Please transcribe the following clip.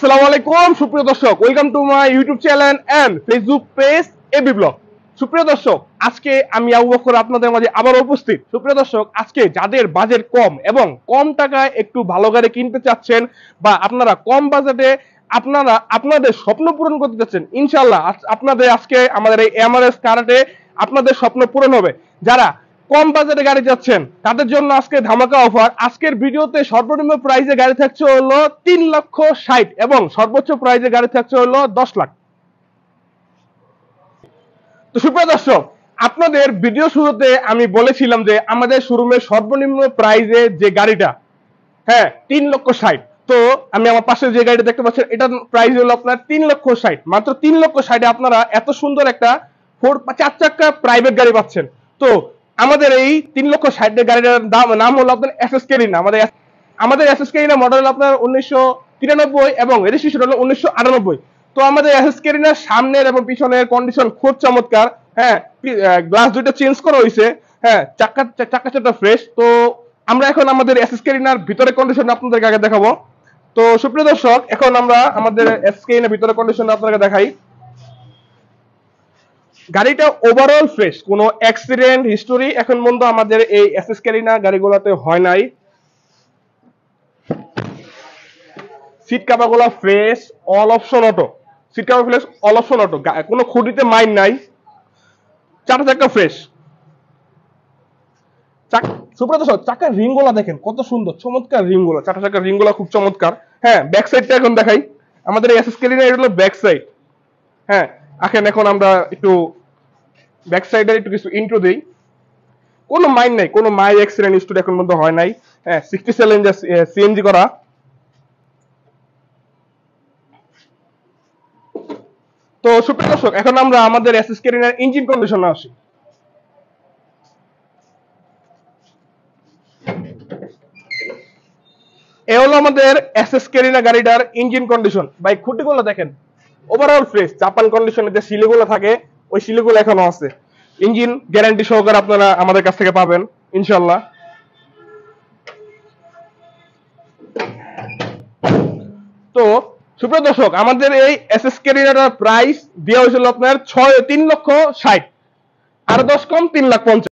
আসসালামু আলাইকুম সুপ্রিয় দর্শক, welcome to my YouTube channel and Facebook page AB blog. সুপ্রিয় দর্শক, আজকে আমি আবু বকর আপনাদের মাঝে আবার উপস্থিত। সুপ্রিয় দর্শক, আজকে যাদের বাজেট কম এবং কম টাকায় একটু ভালো গাড়ি কিনতে চাচ্ছেন বা আপনারা কম বাজেটে আপনারা আপনাদের স্বপ্ন পূরণ করতে চাচ্ছেন, ইনশাআল্লাহ আপনাদের আজকে আমাদের এই এমআরএস কারাটে আপনাদের স্বপ্ন পূরণ হবে। যারা কম বাজেটে গাড়ি যাচ্ছেন তাদের জন্য আজকে ধামাকা অফার। আজকের ভিডিওতে সর্বনিম্ন প্রাইজে গাড়ি থাকছে হলো 3,60,000 এবং সর্বোচ্চ প্রাইজে গাড়ি থাকছে হলো 10 লাখ। তো সুপ্রিয় দর্শক, আপনাদের ভিডিও শুরুতে আমি বলেছিলাম যে আমাদের শোরুমের সর্বনিম্ন প্রাইজে যে গাড়িটা 3,60,000। তো আমি আমার পাশে যে গাড়িটা দেখতে পাচ্ছেন এটার প্রাইস হলো আপনার 3,60,000। মাত্র 3,60,000 আপনারা এত সুন্দর একটা 4 চাকা প্রাইভেট গাড়ি পাচ্ছেন। তো আমাদের এই 3,60,000 গাড়িটার নাম হলো আপনার এসএস কেরিনা। আমাদের এসএস কেরিনা মডেল আপনার 1993 এবং রেজিস্ট্রেশন হলো 1998। তো আমাদের এসএস কেরিনার সামনের এবং পিছনের কন্ডিশন খুব চমৎকার। গ্লাস দুটো চেঞ্জ করা হয়েছে। চাকা ফ্রেশ। তো আমরা এখন আমাদের এসএস কেরিনার ভিতরে কন্ডিশন আপনাদেরকে আগে দেখাবো। তো সুপ্রিয় দর্শক, এখন আমরা আমাদের এসএস কেরিনার ভিতরে কন্ডিশন আপনাদেরকে দেখাই। গাড়িটা ওভারঅল ফ্রেশ, কোনো অ্যাক্সিডেন্ট হিস্টোরি এখন পর্যন্ত আমাদের এই এসএস কেরিনা গাড়িগুলোতে হয় নাই। সিট কাভারগুলো fresh, all option auto. Seat cover fresh, all option auto, কোনো খুঁটিতে মাইন নাই। চারটা চাকা ফ্রেশ। সুপ্রিয় দর্শক, চাকার রিংগুলো দেখেন কত সুন্দর, চমৎকার রিংগুলো। চারটা চাকার রিংগুলো খুব চমৎকার। ব্যাক সাইডটা এখন দেখাই। আমাদের এসএস কেরিনা এটা হলো ব্যাক সাইড। এখন আমরা একটু ব্যাক সাইডের একটু কিছু ইন্ট্রো দেই। কোনো মাইন নাই, কোনো মাই অ্যাক্সিডেন্ট হিস্টোরি এখন পর্যন্ত হয় নাই। 60 সিলিন্ডার সিএনজি করা। তো সুপ্রিয় দর্শক, এখন আমরা আমাদের এসএস কেরিনার ইঞ্জিন কন্ডিশনে আসি। এ হলো আমাদের এসএস কেরিনা গাড়িটার ইঞ্জিন কন্ডিশন। ভাই খুঁটিগুলো দেখেন ওভারঅল ফ্রেশ। জাপান কন্ডিশনে যে সিলিগুলো থাকে ওই সিলিগুলো এখনো আছে। ইঞ্জিন গ্যারান্টি সহকারে আপনারা আমাদের কাছ থেকে পাবেন ইনশাআল্লাহ। তো সুপ্রিয় দর্শক, আমাদের এই এসএস কেরিনার প্রাইস দেওয়া হয়েছিল আপনার 3,60,000, আর 10 কম 3,50,000।